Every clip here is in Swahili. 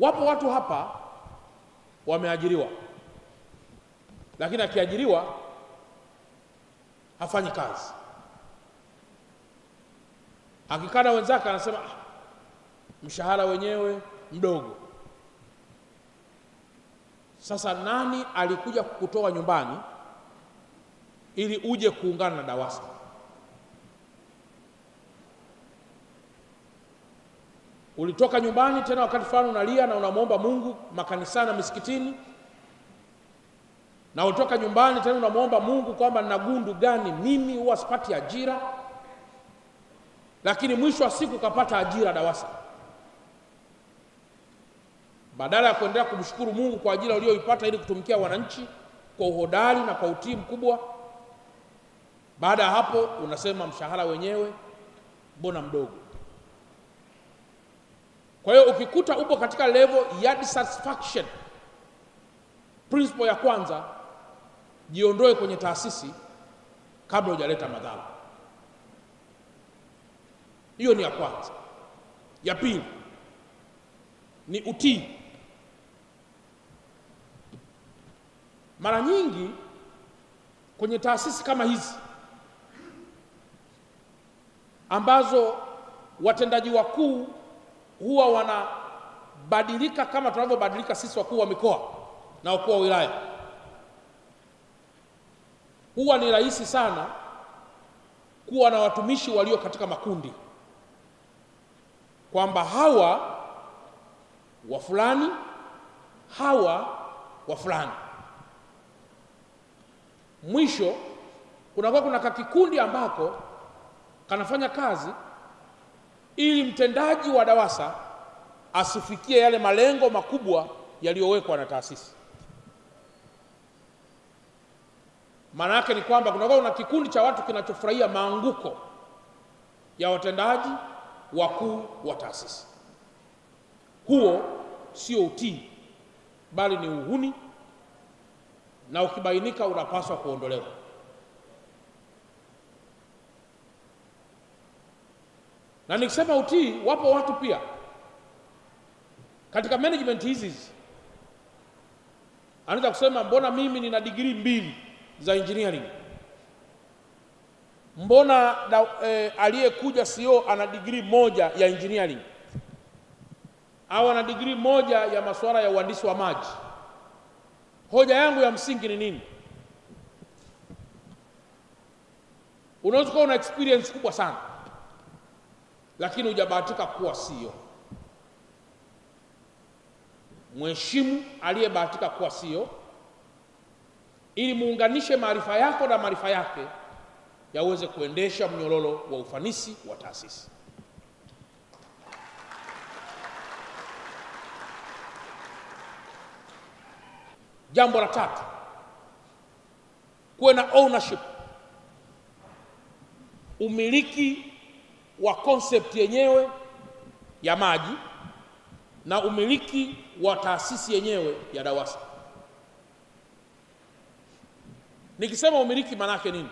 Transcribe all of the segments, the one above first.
Wapo watu hapa wameajiriwa, lakini akiajiriwa hafanyi kazi. Akikaa na wenzake anasema mshahara wenyewe mdogo. Sasa nani alikuja kukutoa nyumbani ili uje kuungana na DAWASA? Ulitoka nyumbani tena wakati fulani unalia na unamwomba Mungu makanisani na misikitini, na ulitoka nyumbani tena unamwomba Mungu kwamba nina gundu gani mimi huwa sipati ajira, lakini mwisho wa siku ukapata ajira DAWASA. Badala ya kuendelea kumshukuru Mungu kwa ajira uliyoipata ili kutumikia wananchi kwa uhodari na kwa utii mkubwa, baada ya hapo unasema mshahara wenyewe mbona mdogo. Kwa hiyo ukikuta upo katika level ya dissatisfaction, principle ya kwanza, jiondoe kwenye taasisi kabla hujaleta madhara. Hiyo ni ya kwanza. Ya pili ni utii. Mara nyingi kwenye taasisi kama hizi ambazo watendaji wakuu huwa wanabadilika kama tunavyobadilika sisi wakuu wa mikoa na wakuu wa wilaya, huwa ni rahisi sana kuwa na watumishi walio katika makundi, kwamba hawa wa fulani, hawa wa fulani. Mwisho kunakuwa kuna kakikundi ambako kanafanya kazi ili mtendaji wa DAWASA asifikie yale malengo makubwa yaliyowekwa na taasisi. Maana yake ni kwamba kunakuwa kuna kikundi cha watu kinachofurahia maanguko ya watendaji wakuu wa taasisi. Huo sio utii, bali ni uhuni, na ukibainika unapaswa kuondolewa. Na nikisema utii, wapo watu pia katika management hizi anaweza kusema mbona mimi nina degree 2 za engineering, mbona aliyekuja CEO ana degree 1 ya engineering, au ana degree 1 ya masuala ya uhandisi wa maji. Hoja yangu ya msingi ni nini? Unaweza kuwa una experience kubwa sana, lakini hujabahatika kuwa CEO. Mheshimu aliyebahatika kuwa CEO ili muunganishe maarifa yako na maarifa yake yaweze kuendesha mnyororo wa ufanisi wa taasisi. Jambo la tatu, kuwe na ownership, umiliki wa concept yenyewe ya maji na umiliki wa taasisi yenyewe ya DAWASA. Nikisema umiliki maana yake nini?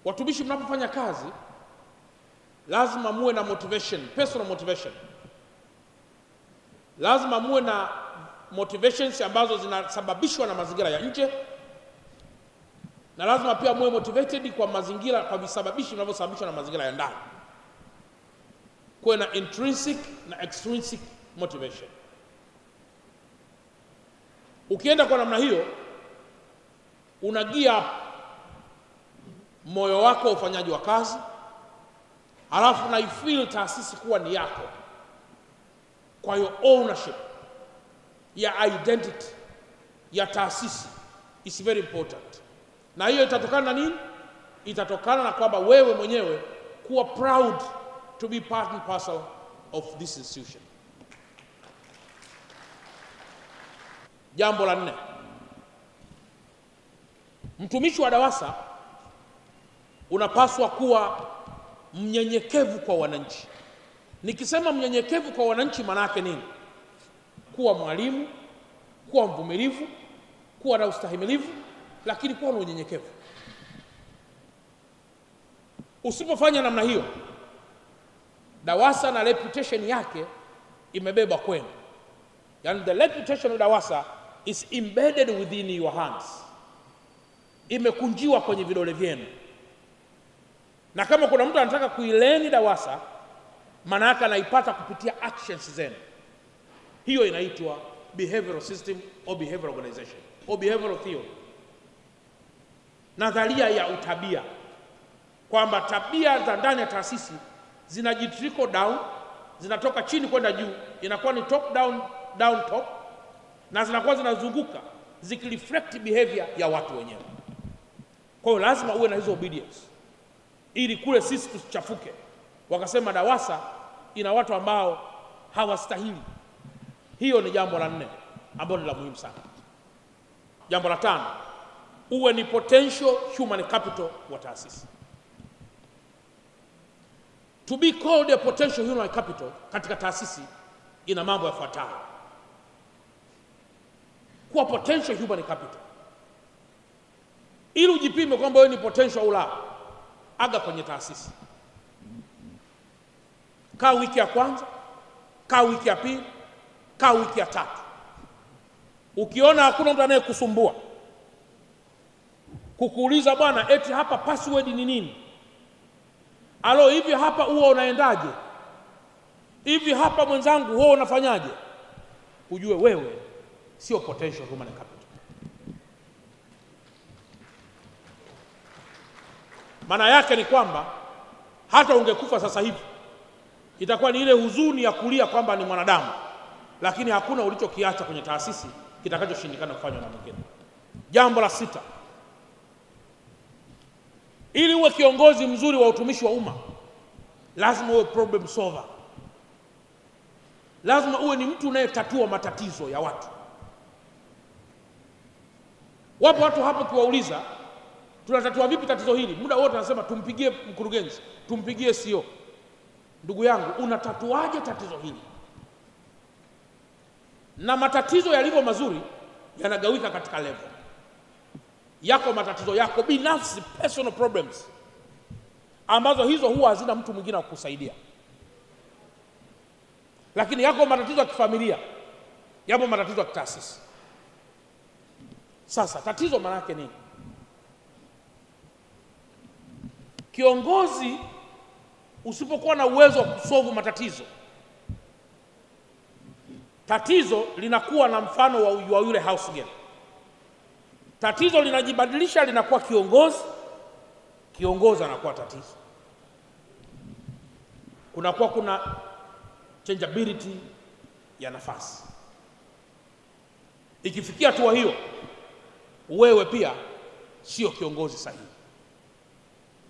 Watumishi mnapofanya kazi lazima muwe na motivation, personal motivation. Lazima muwe na motivations ambazo zinasababishwa na mazingira ya nje, na lazima pia muwe motivated kwa mazingira, kwa visababishi vinavyosababishwa na mazingira ya ndani. Kuwe na intrinsic na extrinsic motivation. Ukienda kwa namna hiyo, unagia moyo wako wa ufanyaji wa kazi, halafu na ifeel taasisi kuwa ni yako. Kwa hiyo ownership ya identity ya taasisi is very important. Na hiyo itatokana na nini? Itatokana na kwamba wewe mwenyewe kuwa proud to be part and parcel of this institution. Jambo la 4, mtumishi wa DAWASA unapaswa kuwa mnyenyekevu kwa wananchi. Nikisema mnyenyekevu kwa wananchi maana yake nini? Kuwa mwalimu, kuwa mvumilivu, kuwa na ustahimilivu, lakini kuwa na unyenyekevu. Usipofanya namna hiyo, DAWASA na reputation yake imebeba kwenu. Yani the reputation of DAWASA is embedded within your hands, imekunjiwa kwenye vidole vyenu. Na kama kuna mtu anataka kuileni DAWASA, maana yake anaipata kupitia actions zenu. Hiyo inaitwa behavioral system or behavioral organization or behavioral theory, nadharia ya utabia, kwamba tabia za ndani ya taasisi zinajitrickle down, zinatoka chini kwenda juu, inakuwa ni top down, down top, na zinakuwa zinazunguka zikireflect behavior ya watu wenyewe. Kwa hiyo lazima uwe na hizo obedience ili kule sisi tusichafuke wakasema DAWASA ina watu ambao hawastahili. Hiyo ni jambo la 4 ambalo ni la muhimu sana. Jambo la 5, uwe ni potential human capital wa taasisi. To be called a potential human capital katika taasisi ina mambo yafuatayo. Kuwa potential human capital, ili ujipime kwamba wewe ni potential au la, aga kwenye taasisi. Kaa wiki ya kwanza, kaa wiki ya pili, kaa wiki ya 3. Ukiona hakuna mtu anayekusumbua kukuuliza, bwana eti hapa password ni nini? Alo, hivi hapa huwa unaendaje? Hivi hapa mwenzangu huwa unafanyaje? Ujue wewe sio potential human capital. Maana yake ni kwamba hata ungekufa sasa hivi itakuwa ni ile huzuni ya kulia kwamba ni mwanadamu, lakini hakuna ulichokiacha kwenye taasisi kitakachoshindikana kufanywa na mwingine. Jambo la 6, ili uwe kiongozi mzuri wa utumishi wa umma, lazima uwe problem solver. Lazima uwe ni mtu unayetatua matatizo ya watu. Wapo watu hapo kiwauliza, tunatatua vipi tatizo hili? Muda wote anasema tumpigie mkurugenzi, tumpigie CEO. Ndugu yangu, unatatuaje tatizo hili? Na matatizo yalivyo mazuri yanagawika katika level. Yako matatizo yako binafsi, personal problems, ambazo hizo huwa hazina mtu mwingine wa kukusaidia. Lakini yako matatizo ya kifamilia, yapo matatizo ya kitaasisi. Sasa tatizo maana yake nini? Kiongozi usipokuwa na uwezo wa kusolve matatizo, tatizo linakuwa na mfano wa yule house girl. Tatizo linajibadilisha, linakuwa kiongozi, kiongozi anakuwa tatizo. Kunakuwa kuna changeability ya nafasi. Ikifikia hatua hiyo, wewe pia sio kiongozi sahihi.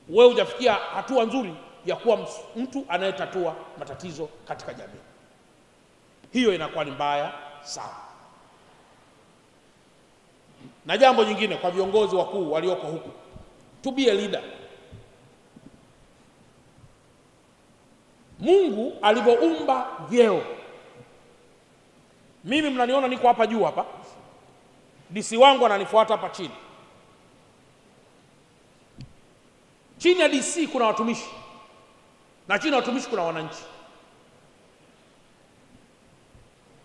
Wewe hujafikia hatua nzuri ya kuwa mtu anayetatua matatizo katika jamii. Hiyo inakuwa ni mbaya sana. Na jambo jingine kwa viongozi wakuu walioko huku, to be a leader. Mungu alivyoumba vyeo, mimi mnaniona niko hapa juu hapa, DC wangu ananifuata hapa chini. Chini ya DC kuna watumishi, na chini ya watumishi kuna wananchi.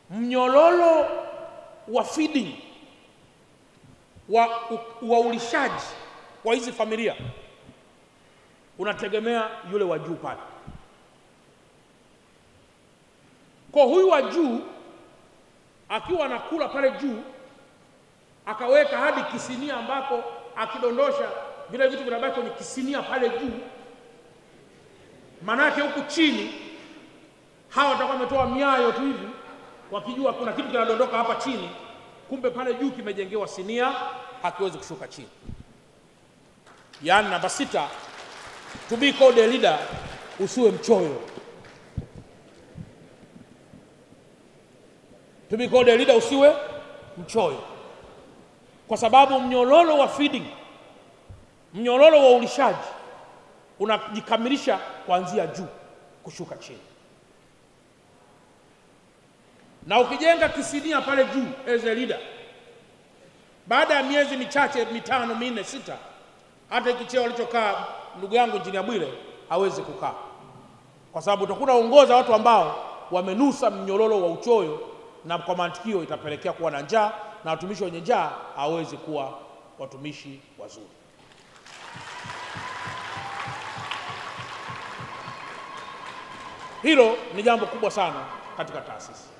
Mnyororo wa feeding, wa ulishaji wa hizi familia unategemea yule wa juu pale. Kwa huyu wa juu akiwa anakula pale juu, akaweka hadi kisinia ambako akidondosha vile vitu vinabaki kwenye kisinia pale juu, manake huku chini hawa watakuwa wametoa miayo tu hivi wakijua kuna kitu kinadondoka hapa chini, kumbe pale juu kimejengewa sinia, hakiwezi kushuka chini. Yaani namba 6, to be called a leader, usiwe mchoyo. To be called a leader, usiwe mchoyo. Kwa sababu mnyororo wa feeding, mnyororo wa ulishaji unajikamilisha kuanzia juu kushuka chini. Na ukijenga kisinia pale juu as a leader, baada ya miezi michache, 5, 4, 6, hata ikicheo alichokaa ndugu yangu Injinia Bwire hawezi kukaa, kwa sababu utakuwa unaongoza watu ambao wamenusa mnyororo wa uchoyo, na kwa mantikio itapelekea kuwa na njaa, na watumishi wenye njaa hawezi kuwa watumishi wazuri. Hilo ni jambo kubwa sana katika taasisi.